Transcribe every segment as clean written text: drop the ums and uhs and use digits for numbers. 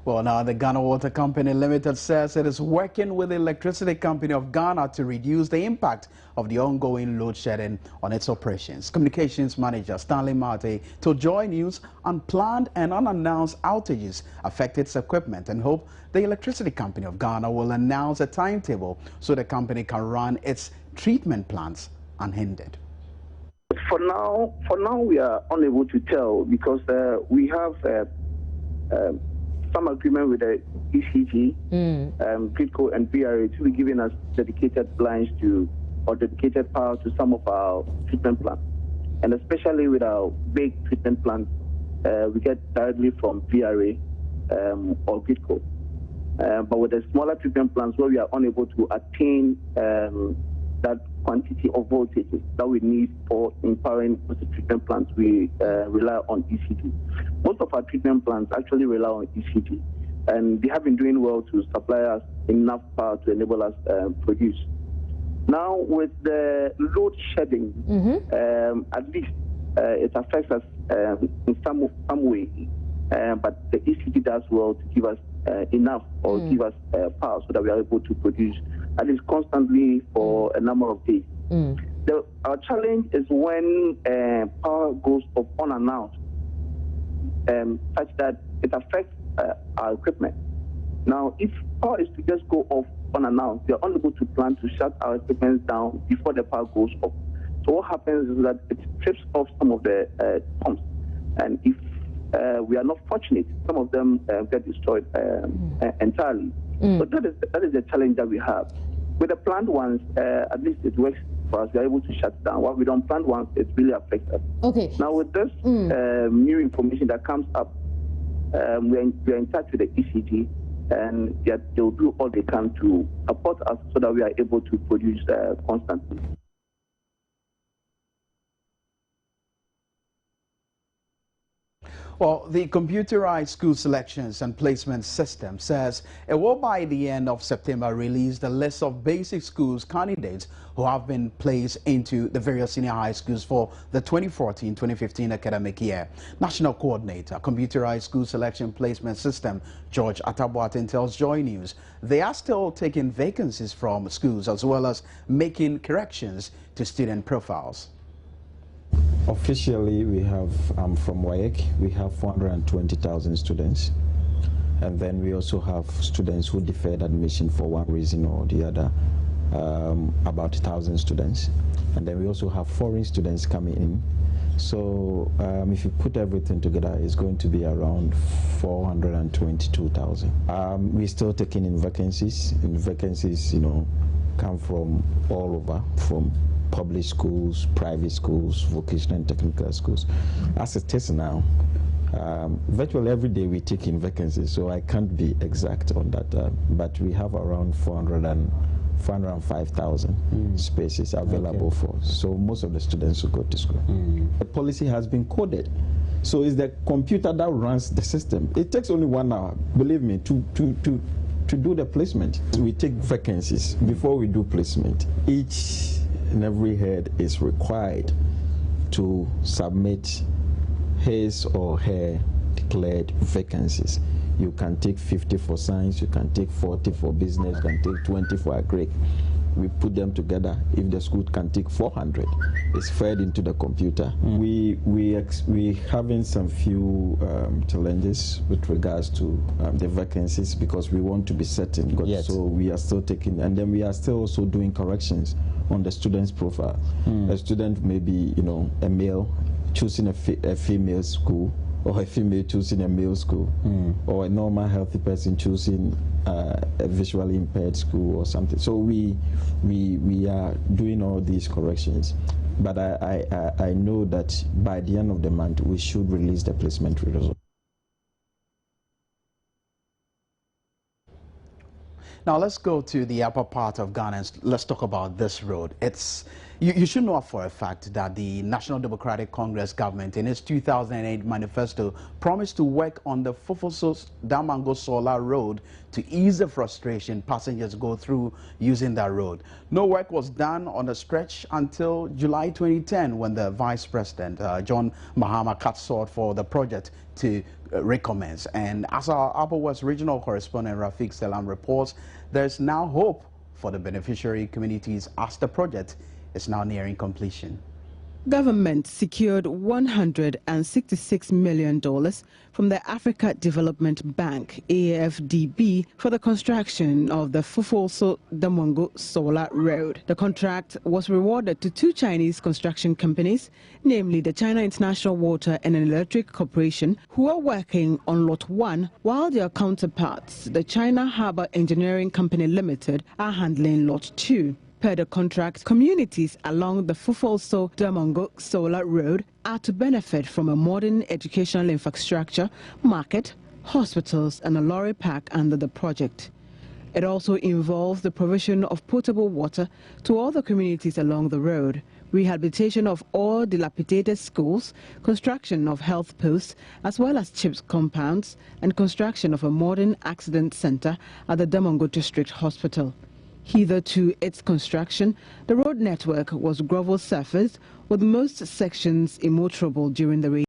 Well, now the Ghana Water Company Limited says it is working with the Electricity Company of Ghana to reduce the impact of the ongoing load shedding on its operations. Communications Manager Stanley Marte told Joy News unplanned and unannounced outages affect its equipment and hope the Electricity Company of Ghana will announce a timetable so the company can run its treatment plants unhindered. For now, we are unable to tell because we have some agreement with the ECG, GRIDCO and VRA to be giving us dedicated lines or dedicated power to some of our treatment plants. And especially with our big treatment plants, we get directly from VRA or GRIDCO. But with the smaller treatment plants where we are unable to attain that quantity of voltage that we need for empowering the treatment plants, we rely on ECG. Most of our treatment plants actually rely on ECG, and they have been doing well to supply us enough power to enable us produce. Now, with the load shedding, at least it affects us in some way, but the ECG does well to give us enough or give us power so that we are able to produce at least constantly for a number of days. Our challenge is when power goes off unannounced, such that it affects our equipment. Now, if power is to just go off unannounced, we are unable to plan to shut our equipment down before the power goes off. So what happens is that it strips off some of the pumps, and if we are not fortunate, some of them get destroyed entirely. So that is the challenge that we have. With the planned ones, at least it works for us. We are able to shut down. What we don't plan ones, it really affects us. Okay. Now with this new information that comes up, we are in touch with the ECG, and they will do all they can to support us so that we are able to produce constantly. Well, the computerized school selections and placement system says it will by the end of September release the list of basic schools candidates who have been placed into the various senior high schools for the 2014-2015 academic year. National Coordinator, Computerized School Selection Placement System, George Atabuatin tells Joy News they are still taking vacancies from schools as well as making corrections to student profiles. Officially, we have, from WAEC, we have 420,000 students. And then we also have students who deferred admission for one reason or the other, about 1,000 students. And then we also have foreign students coming in. So if you put everything together, it's going to be around 422,000. We're still taking in vacancies. And vacancies, come from all over, from public schools, private schools, vocational and technical schools. As it is now, virtually every day we take in vacancies, so I can't be exact on that, but we have around 405,000 spaces available for. So most of the students will go to school. The policy has been coded. So it's the computer that runs the system. It takes only 1 hour, believe me, to do the placement. We take vacancies before we do placement. Each and every head is required to submit his or her declared vacancies. You can take 50 for science, you can take 40 for business, you can take 20 for agric. We put them together. If the school can take 400, it's fed into the computer. We having some few challenges with regards to the vacancies because we want to be certain. Yes. So we are still taking, and then we are still also doing corrections on the student's profile. A student may be, a male choosing a female school, or a female choosing a male school, or a normal healthy person choosing a visually impaired school or something. So we are doing all these corrections, but I know that by the end of the month we should release the placement results. Now let's go to the upper part of Ghana and let's talk about this road. It's You should know for a fact that the National Democratic Congress government in its 2008 manifesto promised to work on the Fufuso-Damongo Solar Road to ease the frustration passengers go through using that road. No work was done on the stretch until July 2010 when the Vice President, John Mahama, cut short for the project to recommence. And as our Upper West Regional Correspondent Rafiq Selam reports, there's now hope for the beneficiary communities as the project is now nearing completion. Government secured $166 million from the Africa Development Bank, AFDB, for the construction of the Fufuso-Damongo Solar Road. The contract was rewarded to two Chinese construction companies, namely the China International Water and Electric Corporation, who are working on Lot 1, while their counterparts, the China Harbour Engineering Company Limited, are handling Lot 2. Per the contract, communities along the Fufuso-Damongo Solar Road are to benefit from a modern educational infrastructure, market, hospitals and a lorry park under the project. It also involves the provision of potable water to all the communities along the road, rehabilitation of all dilapidated schools, construction of health posts, as well as CHIPS compounds, and construction of a modern accident center at the Damongo District Hospital. Hitherto its construction, the road network was gravel surface, with most sections immotorable during the rain.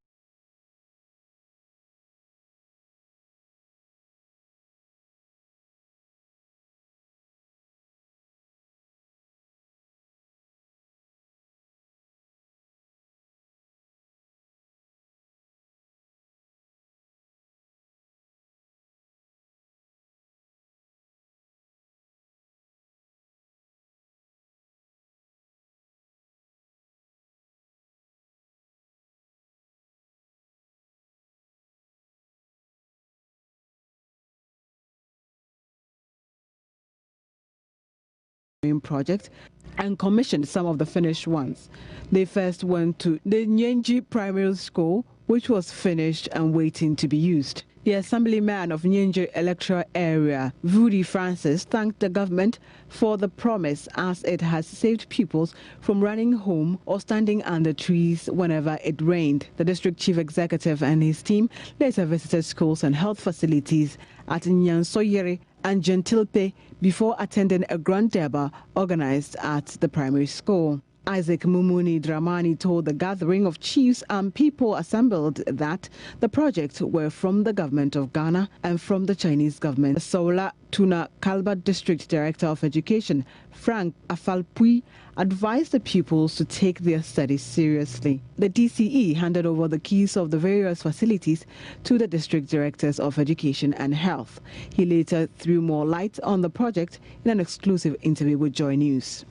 Project and commissioned some of the finished ones. They first went to the Nyenji Primary School, which was finished and waiting to be used. The assemblyman of Nyenji electoral area, Vudi Francis, thanked the government for the promise, as it has saved pupils from running home or standing under trees whenever it rained. The district chief executive and his team later visited schools and health facilities at Nyansoyere and Gentilpe before attending a grand derby organized at the primary school. Isaac Mumuni Dramani told the gathering of chiefs and people assembled that the projects were from the government of Ghana and from the Chinese government. The Sola Tuna Kalba District Director of Education, Frank Afalpui, advised the pupils to take their studies seriously. The DCE handed over the keys of the various facilities to the district directors of Education and Health. He later threw more light on the project in an exclusive interview with Joy News.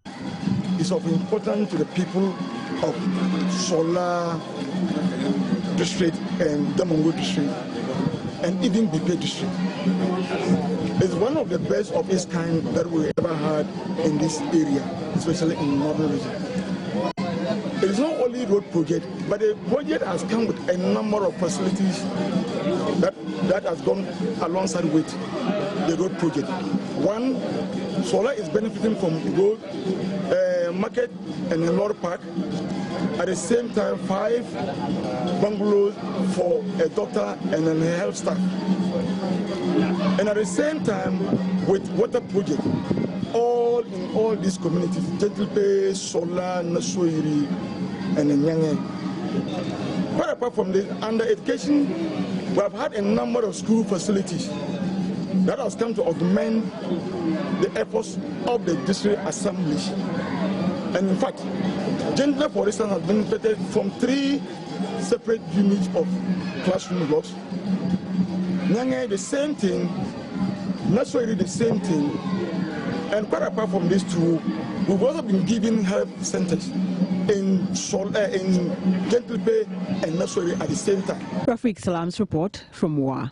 It's of importance to the people of Sola District and Damongo District and even Bipe District. It's one of the best of its kind that we ever had in this area, especially in the northern region. It is not only road project, but the project has come with a number of facilities that has gone alongside with the road project. One, Sola is benefiting from road, market and a lorry park. At the same time, 5 bungalows for a doctor and a health staff. And at the same time, with water project, all in all these communities, Gentilpe, Sola, Nasoiri, and Nyange. But apart from this, under education, we have had a number of school facilities that has come to augment the efforts of the district assemblies. And in fact, Gentilpe, for instance, has benefited from 3 separate units of classroom blocks. Nyange, the same thing. Nasoiri, the same thing. And quite apart from these two, we've also been giving health centers in Gentilpe and Nasoiri at the same time. Rafiq Salam's report from WA.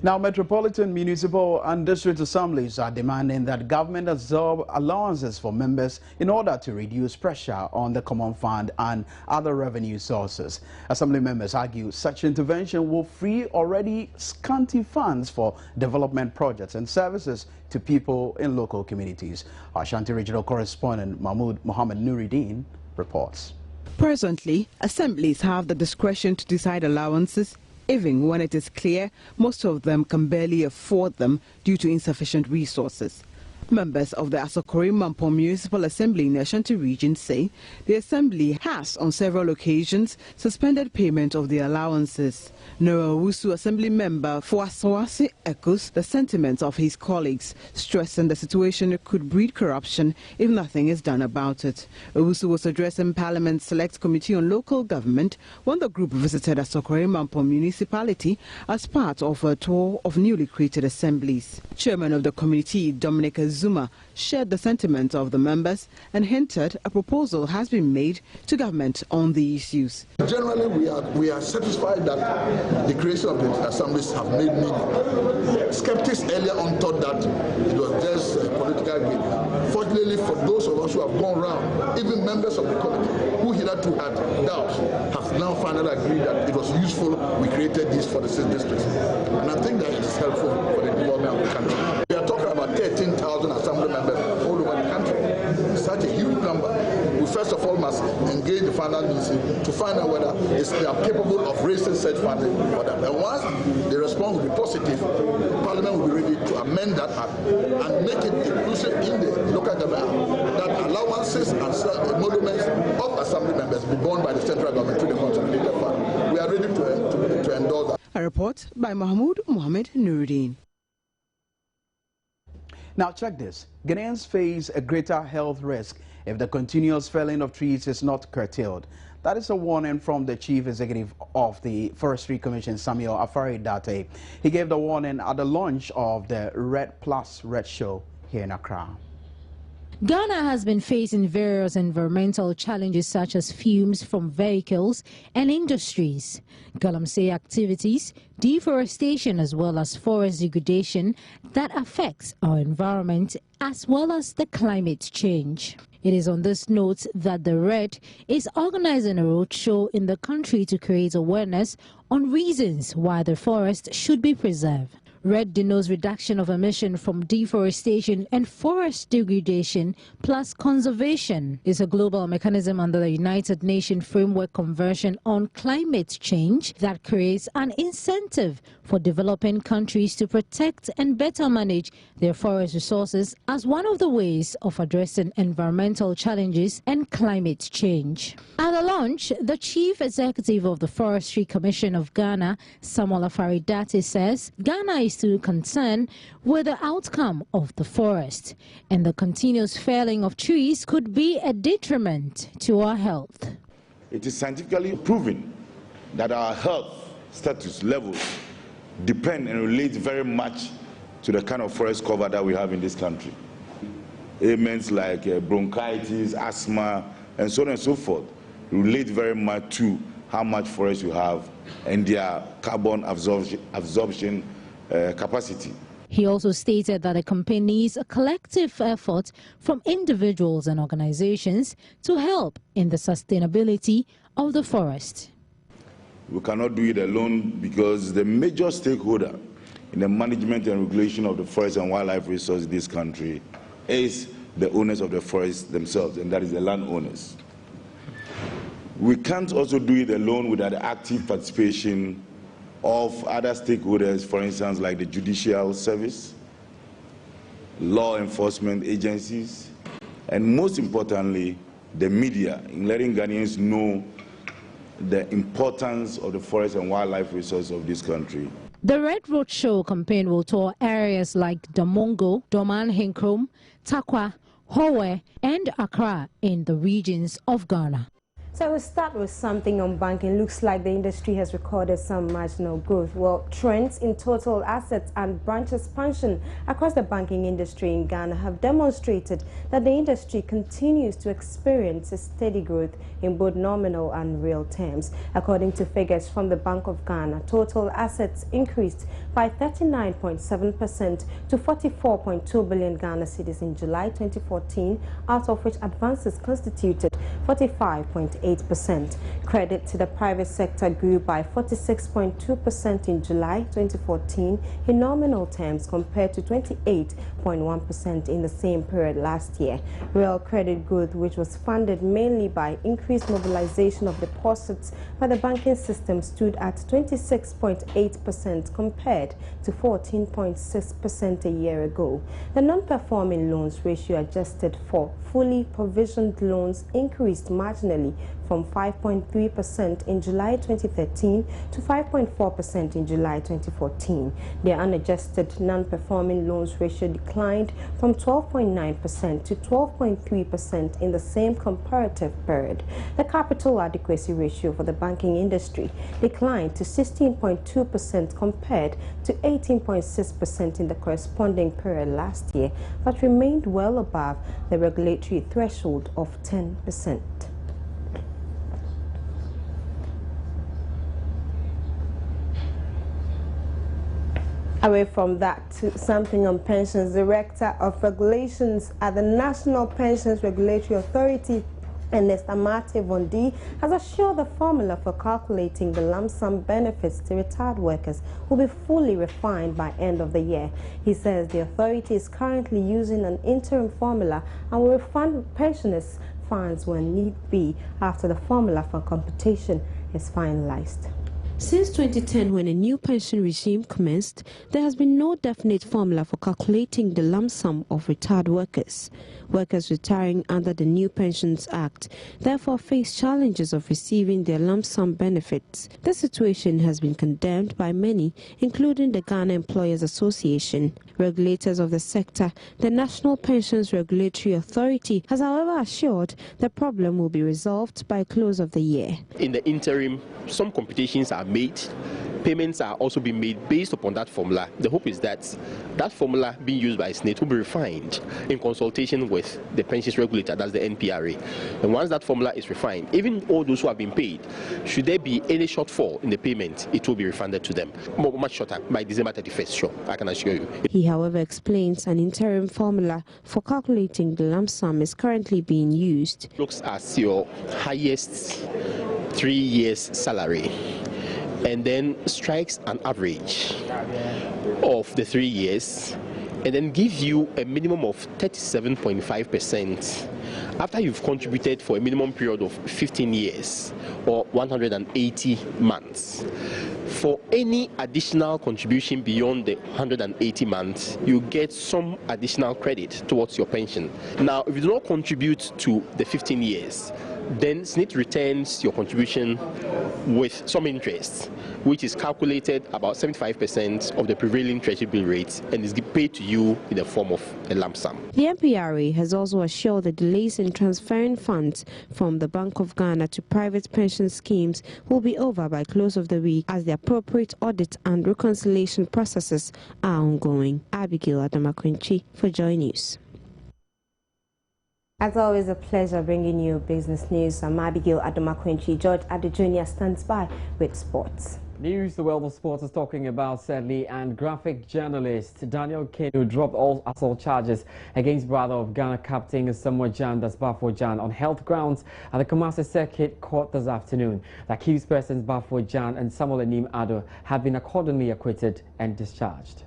Now, metropolitan, municipal and district assemblies are demanding that government absorb allowances for members in order to reduce pressure on the common fund and other revenue sources. Assembly members argue such intervention will free already scanty funds for development projects and services to people in local communities. Our Ashanti Regional Correspondent Mahmoud Mohammed Nuruddin reports. Presently, assemblies have the discretion to decide allowances, even when it is clear most of them can barely afford them due to insufficient resources. Members of the Asokore Mampong Municipal Assembly in the Ashanti region say the assembly has on several occasions suspended payment of the allowances. Noah Owusu, assembly member for Asawase, echoes the sentiments of his colleagues, stressing the situation could breed corruption if nothing is done about it. Owusu was addressing Parliament's Select Committee on Local Government when the group visited Asokore Mampong Municipality as part of a tour of newly created assemblies. Chairman of the committee, Dominic Zuma, shared the sentiments of the members and hinted a proposal has been made to government on the issues. Generally, we are satisfied that the creation of the assemblies have made meaning. Skeptics earlier on thought that it was just a political game. Fortunately, for those of us who have gone around, even members of the committee who hitherto had doubts have now finally agreed that it was useful. We created this for the 6 districts. And I think that it is helpful for the development of the country. We are talking about 13,000 assembly members all over the country. It's such a huge number. We first of all must engage the finance ministry to find out whether they are capable of raising such funding for them. And once the response will be positive, Parliament will be ready to amend that act and make it inclusive in the local government that allowances and emoluments of assembly members be borne by the central government to the consolidated fund. We are ready to endorse that. A report by Mahmoud Mohammed Nuruddin. Now check this. Ghanaians face a greater health risk if the continuous felling of trees is not curtailed. That is a warning from the Chief Executive of the Forestry Commission, Samuel Afari Date. He gave the warning at the launch of the Red Plus Red Show here in Accra. Ghana has been facing various environmental challenges such as fumes from vehicles and industries, galamsey activities, deforestation as well as forest degradation that affects our environment as well as the climate change. It is on this note that the RED is organizing a roadshow in the country to create awareness on reasons why the forest should be preserved. RED denotes reduction of emission from deforestation and forest degradation plus conservation. Is a global mechanism under the United Nations Framework Convention on Climate Change that creates an incentive for developing countries to protect and better manage their forest resources as one of the ways of addressing environmental challenges and climate change. At the launch, the Chief Executive of the Forestry Commission of Ghana, Samuel Afari Date, says Ghana is still concerned with the outcome of the forest, and the continuous felling of trees could be a detriment to our health. It is scientifically proven that our health status levels depend and relate very much to the kind of forest cover that we have in this country. Ailments like bronchitis, asthma, and so on and so forth relate very much to how much forest you have and their carbon absorption capacity. He also stated that the campaign needs a collective effort from individuals and organizations to help in the sustainability of the forest. We cannot do it alone because the major stakeholder in the management and regulation of the forest and wildlife resources in this country is the owners of the forest themselves, and that is the landowners. We can't also do it alone without the active participation of other stakeholders, for instance, like the judicial service, law enforcement agencies, and most importantly, the media, in letting Ghanaians know the importance of the forest and wildlife resources of this country. The Red Roadshow campaign will tour areas like Damongo, Doman Hinkrom, Takwa, Howe, and Accra in the regions of Ghana. So we'll start with something on banking. Looks like the industry has recorded some marginal growth. Well, trends in total assets and branch expansion across the banking industry in Ghana have demonstrated that the industry continues to experience a steady growth in both nominal and real terms. According to figures from the Bank of Ghana, total assets increased by 39.7% to 44.2 billion Ghana cedis in July 2014, out of which advances constituted 45.8%. Credit to the private sector grew by 46.2% in July 2014 in nominal terms compared to 28.1% in the same period last year. Real credit growth, which was funded mainly by increased mobilization of deposits by the banking system, stood at 26.8% compared to 14.6% a year ago. The non-performing loans ratio adjusted for fully provisioned loans increased marginally from 5.3% in July 2013 to 5.4% in July 2014. The unadjusted non-performing loans ratio declined from 12.9% to 12.3% in the same comparative period. The capital adequacy ratio for the banking industry declined to 16.2% compared to 18.6% in the corresponding period last year, but remained well above the regulatory threshold of 10%. Away from that to something on pensions, the Director of Regulations at the National Pensions Regulatory Authority, Ernest Amate Vondi, has assured the formula for calculating the lump sum benefits to retired workers will be fully refined by end of the year. He says the authority is currently using an interim formula and will refund pensioners' funds when need be after the formula for computation is finalized. Since 2010, when a new pension regime commenced, there has been no definite formula for calculating the lump sum of retired workers. Workers retiring under the New Pensions Act therefore face challenges of receiving their lump sum benefits. This situation has been condemned by many, including the Ghana Employers Association. Regulators of the sector, the National Pensions Regulatory Authority, has however assured the problem will be resolved by close of the year. In the interim, some computations are made. Payments are also being made based upon that formula. The hope is that that formula being used by SNIT will be refined in consultation with the pensions regulator, that's the NPRA. And once that formula is refined, even all those who have been paid, should there be any shortfall in the payment, it will be refunded to them. Much shorter, by December 31st, sure, I can assure you. He, however, explains an interim formula for calculating the lump sum is currently being used. Looks as your highest 3 years salary, and then strikes an average of the 3 years, and then gives you a minimum of 37.5% after you've contributed for a minimum period of 15 years or 180 months. For any additional contribution beyond the 180 months, you get some additional credit towards your pension. Now, if you do not contribute to the 15 years, then SNIT returns your contribution with some interest, which is calculated about 75% of the prevailing treasury bill rate and is paid to you in the form of a lump sum. The NPRA has also assured the delays in transferring funds from the Bank of Ghana to private pension schemes will be over by close of the week as the appropriate audit and reconciliation processes are ongoing. Abigail Adamaquinchi for Joy News. As always, a pleasure bringing you business news. I'm Abigail Adomaquinchi. George Adejunia stands by with sports. News the world of sports is talking about sadly, and graphic journalist Daniel Kenu dropped all assault charges against brother of Ghana captain Asamoah Gyan, that's Bafo Gyan, on health grounds at the Kumasi Circuit Court this afternoon. The accused persons Bafo Gyan and Samuel Anim Ado have been accordingly acquitted and discharged.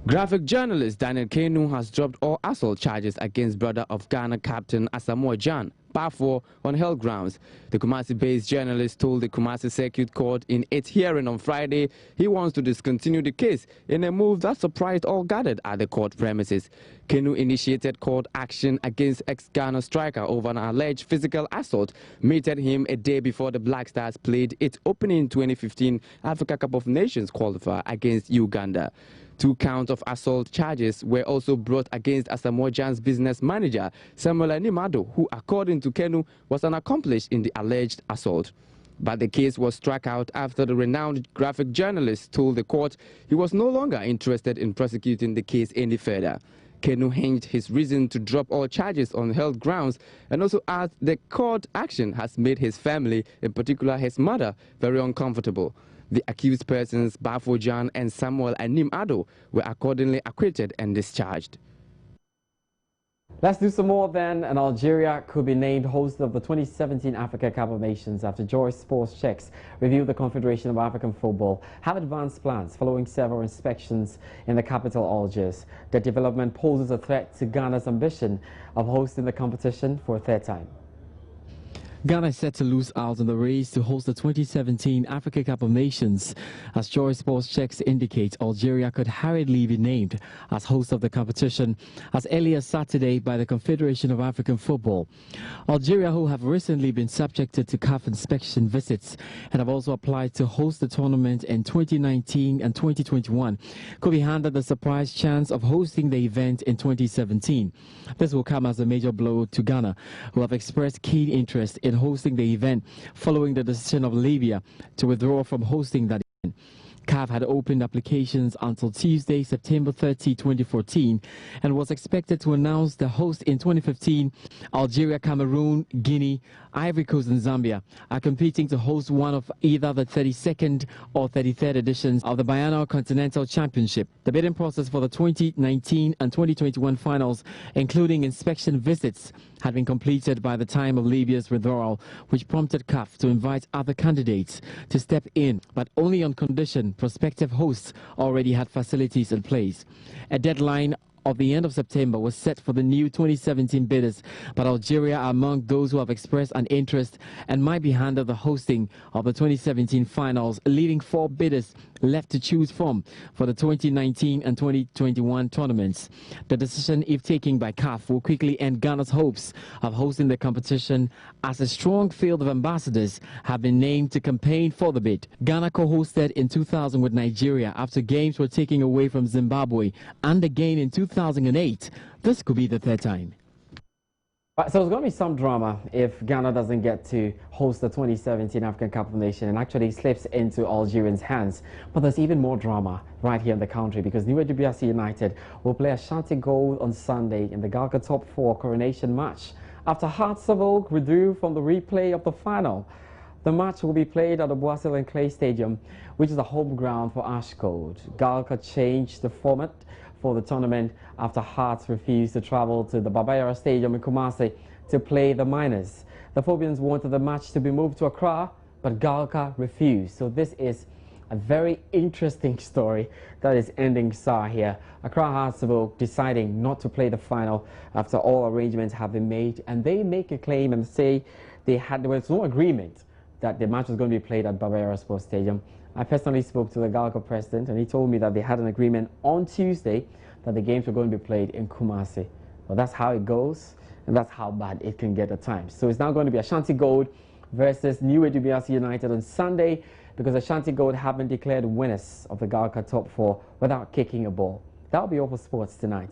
Graphic journalist Daniel Kenu has dropped all assault charges against brother of Ghana captain Asamoah Gyan, Bafo, on health grounds. The Kumasi-based journalist told the Kumasi Circuit Court in its hearing on Friday he wants to discontinue the case in a move that surprised all gathered at the court premises. Kenu initiated court action against ex-Ghana striker over an alleged physical assault meted him a day before the Black Stars played its opening 2015 Africa Cup of Nations qualifier against Uganda. 2 counts of assault charges were also brought against Asamoah Gyan's business manager, Samuel Animado, who, according to Kenu, was an accomplice in the alleged assault. But the case was struck out after the renowned graphic journalist told the court he was no longer interested in prosecuting the case any further. Kenu hinged his reason to drop all charges on health grounds and also added the court action has made his family, in particular his mother, very uncomfortable. The accused persons, Bafo Gyan and Samuel Animado, were accordingly acquitted and discharged. Let's do some more then, and Algeria could be named host of the 2017 Africa Cup of Nations after Joy Sports Checks reviewed the Confederation of African Football have advanced plans following several inspections in the capital Algiers. The development poses a threat to Ghana's ambition of hosting the competition for a third time. Ghana is set to lose out in the race to host the 2017 Africa Cup of Nations. As Joy Sports Checks indicate, Algeria could hurriedly be named as host of the competition as early as Saturday by the Confederation of African Football. Algeria, who have recently been subjected to CAF inspection visits and have also applied to host the tournament in 2019 and 2021, could be handed the surprise chance of hosting the event in 2017. This will come as a major blow to Ghana, who have expressed keen interest in hosting the event following the decision of Libya to withdraw from hosting that event. CAF had opened applications until Tuesday, September 30, 2014, and was expected to announce the host in 2015. Algeria, Cameroon, Guinea, Ivory Coast and Zambia are competing to host one of either the 32nd or 33rd editions of the Biennial Continental Championship. The bidding process for the 2019 and 2021 finals, including inspection visits, had been completed by the time of Libya's withdrawal, which prompted CAF to invite other candidates to step in, but only on condition prospective hosts already had facilities in place. A deadline of the end of September was set for the new 2017 bidders, but Algeria are among those who have expressed an interest and might be handed the hosting of the 2017 finals, leaving 4 bidders left to choose from for the 2019 and 2021 tournaments. The decision, if taken by CAF, will quickly end Ghana's hopes of hosting the competition, as a strong field of ambassadors have been named to campaign for the bid. Ghana co-hosted in 2000 with Nigeria after games were taken away from Zimbabwe, and again in 2008. This could be the third time. Right, so there's going to be some drama if Ghana doesn't get to host the 2017 African Cup of Nations and actually slips into Algerians' hands. But there's even more drama right here in the country, because New DBRC United will play Ashanti Gold on Sunday in the Galka Top 4 coronation match after Hearts of Oak withdrew from the replay of the final. The match will be played at the Boissil and Clay Stadium, which is the home ground for Ash Gold. Galka changed the format for the tournament after Hearts refused to travel to the Baba Yara Stadium in Kumasi to play the Miners. The Phobians wanted the match to be moved to Accra, but Galka refused. So this is a very interesting story that is ending sour here. Accra Hearts of Oak deciding not to play the final after all arrangements have been made, and they make a claim and say there was no agreement that the match was going to be played at Baba Yara Sports Stadium. I personally spoke to the Galka president, and he told me that they had an agreement on Tuesday that the games were going to be played in Kumasi. Well, that's how it goes, and that's how bad it can get at times. So it's now going to be Ashanti Gold versus New DBRC United on Sunday, because Ashanti Gold have been declared winners of the Galka Top 4 without kicking a ball. That'll be all for sports tonight.